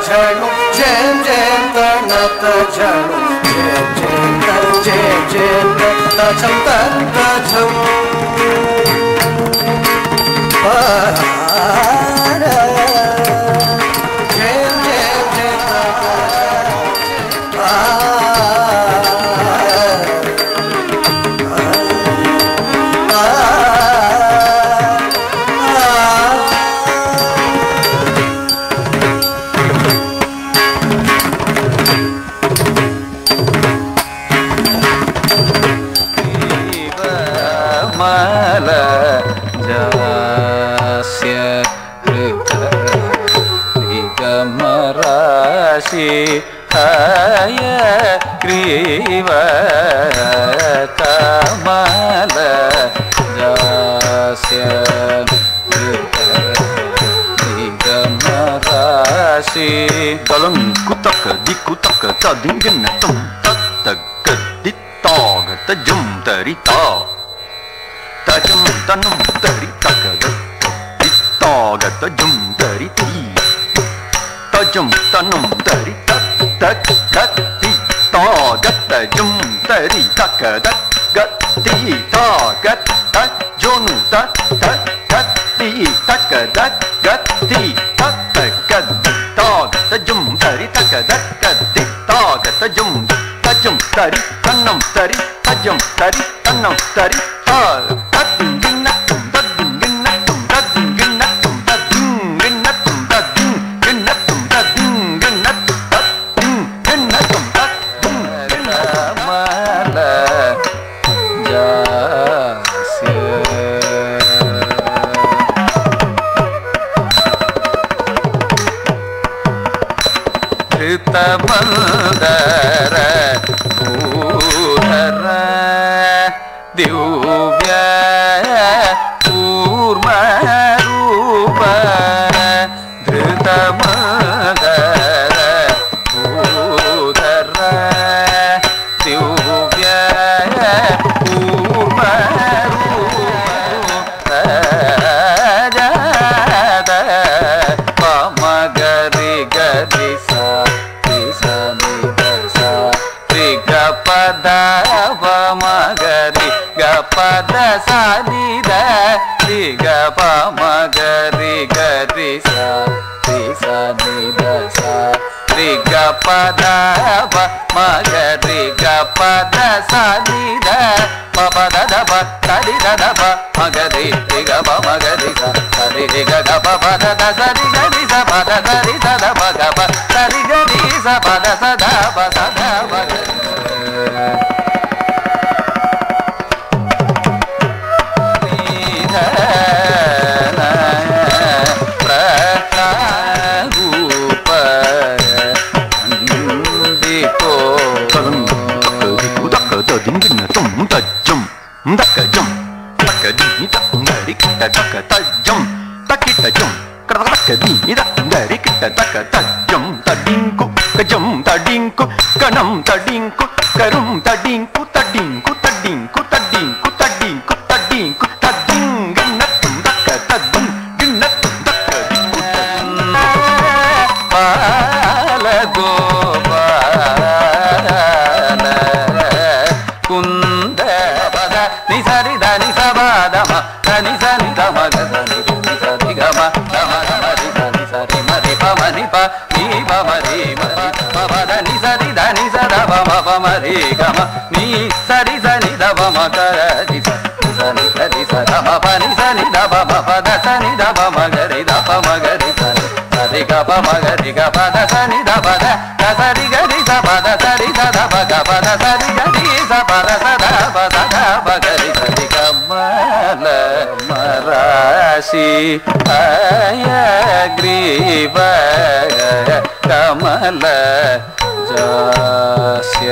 झणु जय जय तनत झणु जय जय तछम तछम हय ग्रीव कमल जास्य निगमराशि दलं कुतक दिकुतक तदिंगन तुम तत्तक दित्ताग तजम तरिता तजम तनुम तरितक दित्ताग तजम तरिती तजम तनुम तरि तक गति ता गत जुम तरि तक गति ता गत जोनु तक गति तक गति तक गति ता गत जुम तरि तक गति ता गत जुम तजुम तरि तन्नम तरि तजुम तरि तन्नम तरि ता बंदर भूधर दिव्य कूर्म रूप धृत बंदर भूधर दिव्य कूर्म रूप जद पमगरि गरि सा पद मगरि ग पद सानि द ग प मगरि गरि सा नि द सा ग पद मगरि ग पद सानि द प पद द प तरि द प मगरि ग प मगरि सा सरि ग ग प पद द सरि गरि सा पद सरि स द प ग प सरि गरि सा पद स द प स द प कणम तडिंकु करुम तडिंकु तडिंकु तडिंकु तडिंकु तडिंकु तडिंकु तदिंगनतुम दक तदुम गिनतुम दक दिक्कु बाल गोपाल कुंद पद निसरि धनि सबदम धनि सनि धम गनि निसरि गम धम धमरि धनि सरि मरि पमनि प नि पमरि मरि पद निसरि धनि सदा पम पमरि गम नि सरि सनि ध पम गरि सनि गरि सदा म पनि सनि ध पम पद सनि ध पम गरि ध पम गरि सरि ग पम गरि ग पद सनि ध पद सरि गरि स पद सरि स ध प ग पद सरि गरि स पद स ध प स ध प गरि सरि कमल मराशि हयग्रीव कमल जास्य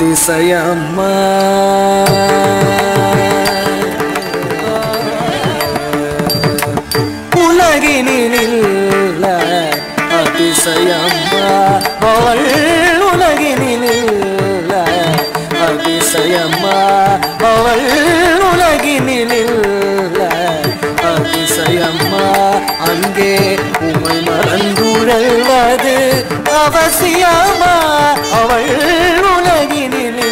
அதிசயம்மா உலகினில் அதிசயம்மா அவள் உலகினில் அதிசயம்மா அவள் உலகினில் அதிசயம்மா அங்கே உமை மறந்துழல்வது அவசியமா அவள் உலகினில்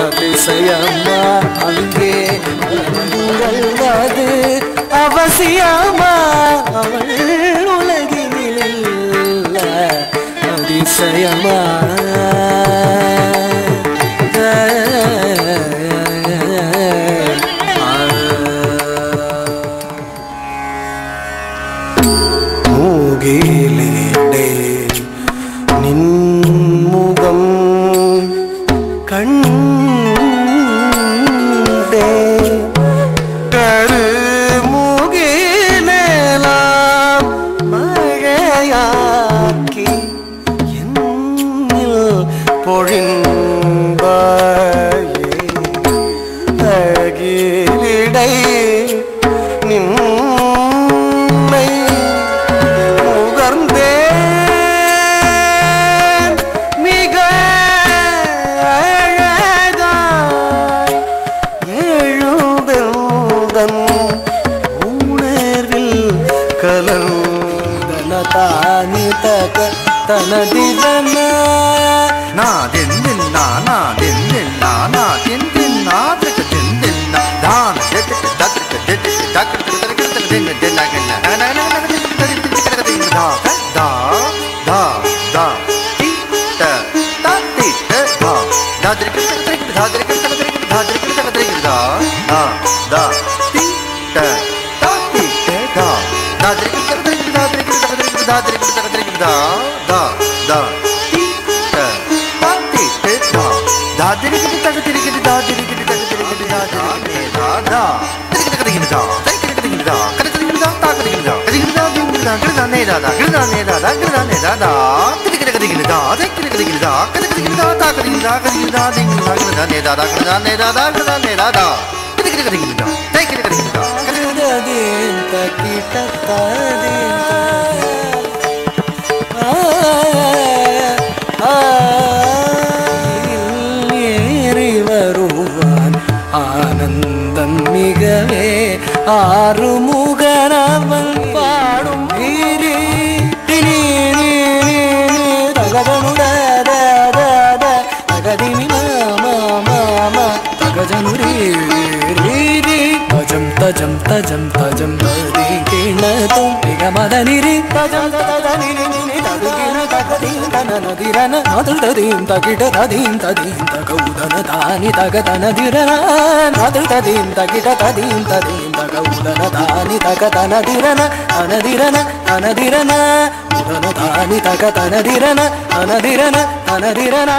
அதிசயம்மா அங்கே மறந்துழல்வது அவசியமா அவள் உலகினில் அதிசயமா மூகிலிடே நின்முகம் கண்டே கருமுகிலேலாம் மழையாக்கி என்னில் பொழிந்தாயே அகிலிடை நின்னை முகர்ந்தேன் மிக அழகாய் எழுதல் உணர்வில் கலந்தன தானி தக தனதிரன நாதென்னின்னா நாதென்னின்னா நாதென்னின்னா தகதென்னின்னா தான தக தக தக ஏறி வருவான் ஆனந்தம் மிகவே ஆறுமுகனவன் பாடும் வீரி தகதனுட தகதினி மாமா தகஜனுரி தஜம் தஜம் தஜம் தஜம் ததி கிணதும் மிகமதனிரி தஜம் ததனிரி ததுகின தகதீம் தனதிரன நதுததீம் தகிட ததீம் ததீம் தகௌதன தானி தகதனதிரன நதுததீம் தகிட ததீம் ததீம் தகௌதன தானி தகதனதிரன அனதிரன அனதிரன உதன தானி தகதனதிரன அனதிரன அனதிரன